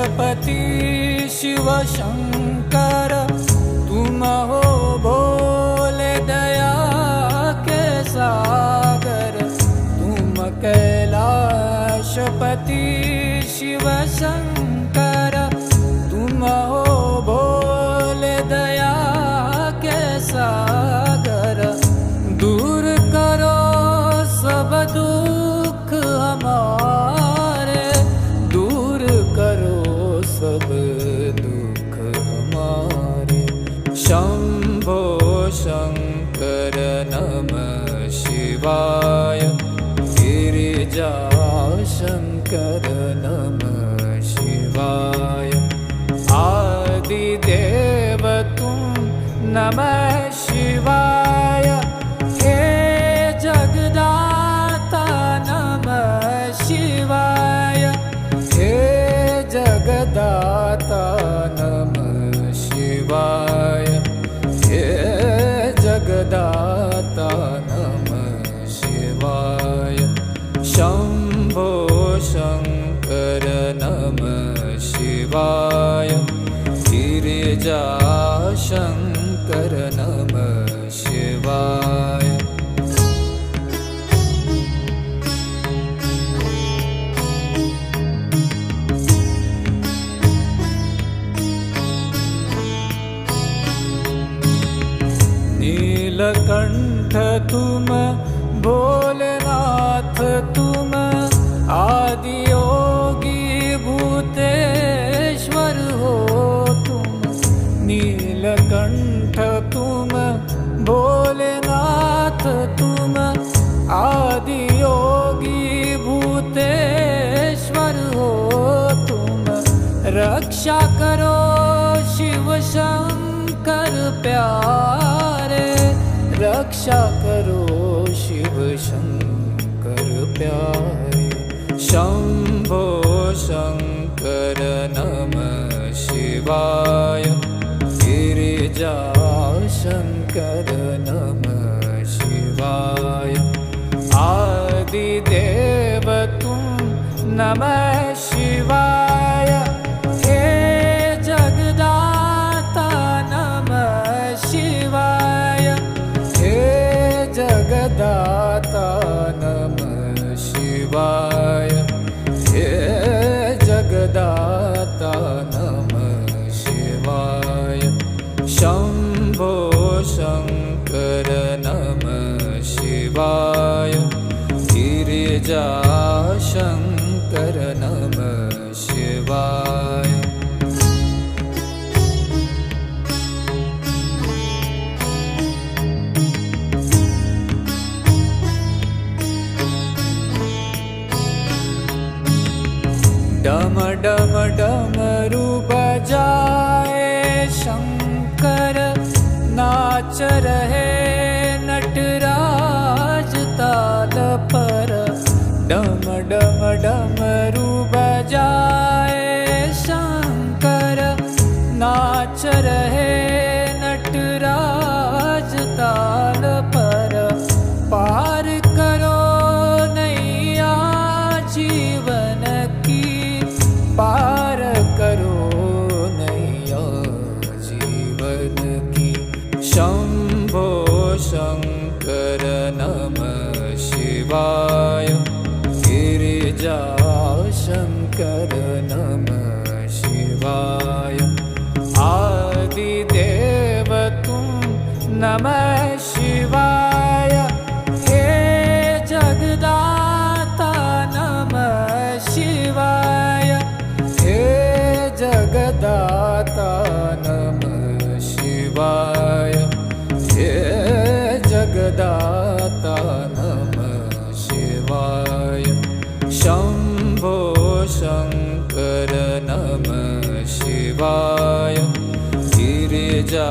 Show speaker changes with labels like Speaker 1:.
Speaker 1: कैलाशपति शिव शंकर तुम हो भोले दया के सागर। तुम कैलाशपति शिव शंकर तुम हो भोले दया के सागर। दूर करो सब दुख हमारे, दूर करो सब दुख हमारे। शंभो शंकर नमः शिवाय, गिरिजा शंकर नमः शिवाय। आदिदेव तुम नमः शिवाय, हे जगदाता नमः शिवाय, हे जगदाता नमः शिवाय, हे जगदाता नमः शिवाय। शंभो शंकर नमः शिवाय, गिरिजा शंकर नमः शिवाय। नीलकंठ तुम भोलेनाथ तुम, आदि योगी भूतेश्वर हो तुम। नीलकंठ तुम भोलेनाथ तुम, आदि योगी भूतेश्वर हो तुम। रक्षा करो शिव शंकर प्यारे, रक्षा करो शिव शंकर प्यारे। शंभो शंकर नमः शिवाय, गिरिजा शंकर नमः शिवाय। आदिदेव तुम नमः शिवाय, हे जगदाता नमः शिवाय, हे जगदाता नमः शिवाय, हे जगदाता नमः शिवाय। शंभो शंकर नमः शिवाय, गिरिजा शंकर नमः शिवाय। डम डम डमरू बजाए शंकर, नाच रहे नटराज ताल पर। डम डम डमरू बजाए शंकर, नाच रहे नटराज ताल पर। पार करो नैया जीवन की, पार करो नैया जीवन की। शंभो शंकर नमः शिवाय, गिरिजा शंकर नमः शिवाय। आदिदेव तुम नमः शिवाय, हे जगदाता नमः शिवाय, हे जगदाता नमः शिवाय, हे जगदाता नमः शिवाय। शंभो शंकर नमः शिवाय, गिरिजा